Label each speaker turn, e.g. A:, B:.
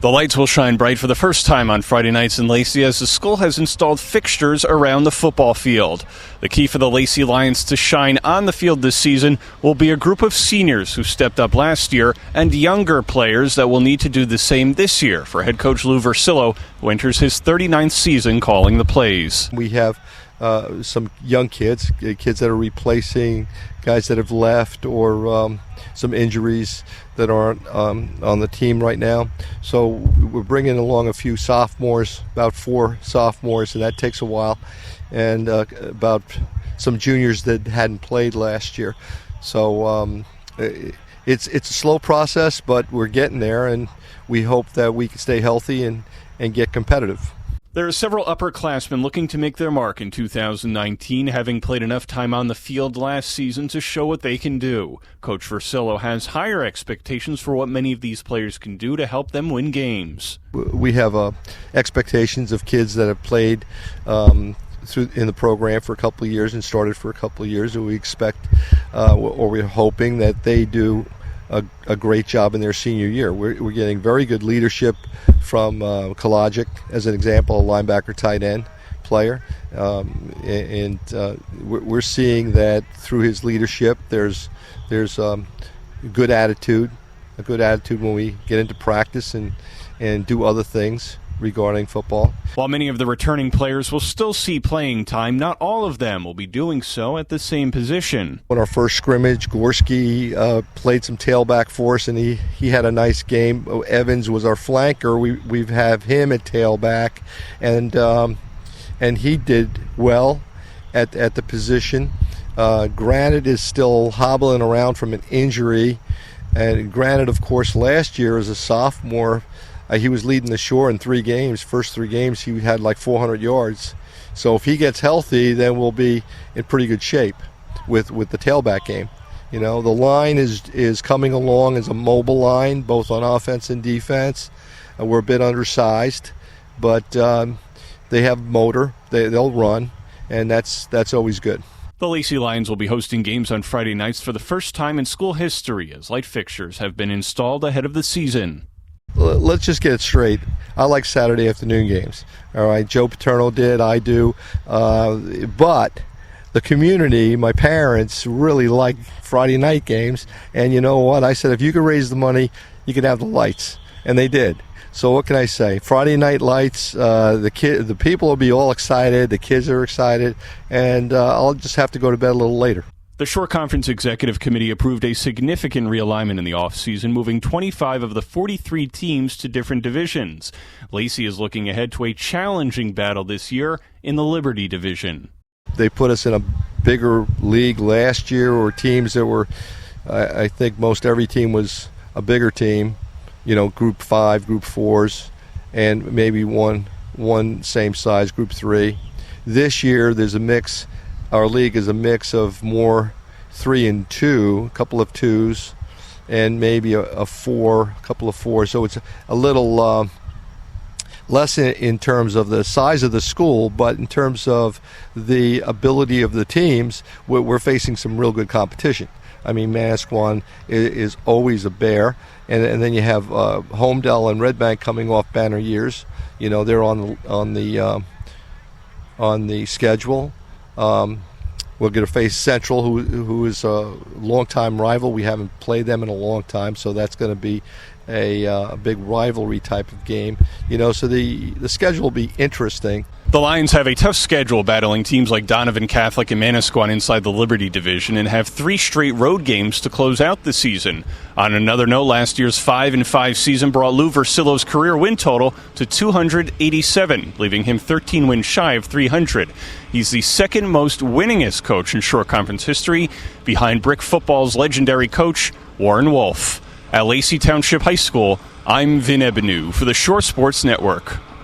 A: The lights will shine bright for the first time on Friday nights in Lacey as the school has installed fixtures around the football field. The key for the Lacey Lions to shine on the field this season will be a group of seniors who stepped up last year and younger players that will need to do the same this year for head coach Vircillo, who enters his 39th season calling the plays.
B: We have some young kids that are replacing guys that have left or some injuries that aren't on the team right now. So we're bringing along a few sophomores, about 4 sophomores, and that takes a while, and about some juniors that hadn't played last year. So it's a slow process, but we're getting there, and we hope that we can stay healthy and get competitive.
A: There are several upperclassmen looking to make their mark in 2019, having played enough time on the field last season to show what they can do. Coach Vircillo has higher expectations for what many of these players can do to help them win games.
B: We have expectations of kids that have played in the program for a couple of years and started for a couple of years, and we expect or we're hoping that they do a great job in their senior year. We're getting very good leadership from Kolodzic, as an example, a linebacker tight end player, and we're seeing that through his leadership there's a good attitude when we get into practice and do other things regarding football.
A: While many of the returning players will still see playing time, not all of them will be doing so at the same position.
B: On our first scrimmage, Gorski played some tailback for us, and he had a nice game. Evans was our flanker. We have him at tailback, and he did well at the position. Granite is still hobbling around from an injury, and Granite, of course, last year as a sophomore, he was leading the shore in 3 games. First 3 games, he had like 400 yards. So if he gets healthy, then we'll be in pretty good shape with the tailback game. You know, the line is coming along as a mobile line, both on offense and defense. We're a bit undersized, but they have motor. They'll run, and that's always good.
A: The Lacey Lions will be hosting games on Friday nights for the first time in school history as light fixtures have been installed ahead of the season.
B: Let's just get it straight. I like Saturday afternoon games. All right, Joe Paterno did, I do. But the community, my parents, really like Friday night games. And you know what? I said, if you could raise the money, you could have the lights. And they did. So what can I say? Friday night lights, the people will be all excited. The kids are excited. And I'll just have to go to bed a little later.
A: The Shore Conference Executive Committee approved a significant realignment in the offseason, moving 25 of the 43 teams to different divisions. Lacey is looking ahead to a challenging battle this year in the Liberty Division.
B: They put us in a bigger league last year, or teams that were, I think most every team was a bigger team, you know, Group 5, Group 4s, and maybe one same size, Group 3. This year there's a mix. Our league is a mix of more 3 and 2, a couple of 2s, and maybe a 4, a couple of 4s. So it's a little less in terms of the size of the school, but in terms of the ability of the teams, we're facing some real good competition. I mean, Manasquan is always a bear, and then you have Homedale and Red Bank coming off banner years. You know, they're on the schedule. We're going to face Central, who is a longtime rival. We haven't played them in a long time, so that's going to be a big rivalry type of game. You know, so the schedule will be interesting.
A: The Lions have a tough schedule battling teams like Donovan Catholic and Manasquan inside the Liberty Division and have 3 straight road games to close out the season. On another note, last year's 5-5 season brought Vircillo's career win total to 287, leaving him 13 wins shy of 300. He's the second most winningest coach in Shore Conference history, behind Brick football's legendary coach, Warren Wolf. At Lacey Township High School, I'm Vin Ebenu for the Shore Sports Network.